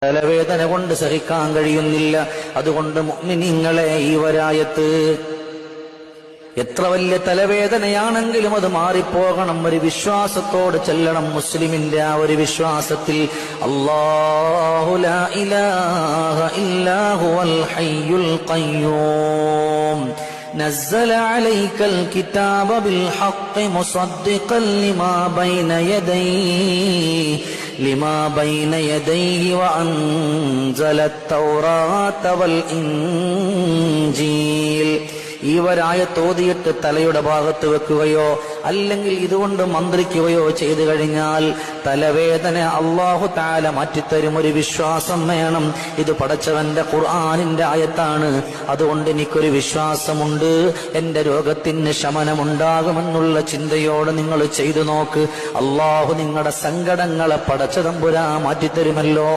തലവേദന കൊണ്ട് സഹിക്കാൻ കഴിയുന്നില്ല. അതുകൊണ്ട് മുഅ്മിനീങ്ങളെ, ഈ വരായത്ത് എത്ര വലിയ തലവേദനയാണെങ്കിലും അത് മാറിപ്പോകണം. ഒരു വിശ്വാസത്തോട് ചെല്ലണം. മുസ്ലിമിന്റെ ആ ഒരു വിശ്വാസത്തിൽ അല്ലാഹു ലാ ഇലാഹ ഇല്ലാ ഹുവൽ ഹയ്യുൽ ഖയ്യൂം നസ്സല അലൈക്കൽ കിതാബ ബിൽ ഹഖ് മുസദ്ദിഖൻ ലിമാ ബൈന യദൈഹി വഅൻസല അത്തൗറാത വൽ ഇൻജീൽ. ഈ വരായത്ത് ഓതിയിട്ട് തലയുടെ ഭാഗത്ത് വെക്കുകയോ അല്ലെങ്കിൽ ഇതുകൊണ്ട് മന്ത്രിക്കുകയോ ചെയ്തു കഴിഞ്ഞാൽ തലവേദന അല്ലാഹു തആല മാറ്റിത്തരും. ഒരു വിശ്വാസം വേണം. ഇത് പടച്ചവന്റെ ഖുർആനിന്റെ ആയത്താണ്. അതുകൊണ്ട് എനിക്കൊരു വിശ്വാസമുണ്ട്, എന്റെ രോഗത്തിന് ശമനമുണ്ടാകുമെന്നുള്ള ചിന്തയോടെ നിങ്ങൾ ചെയ്തു നോക്ക്. അല്ലാഹു നിങ്ങളുടെ സങ്കടങ്ങളെ പടച്ച തമ്പുരാൻ മാറ്റിത്തരുമല്ലോ.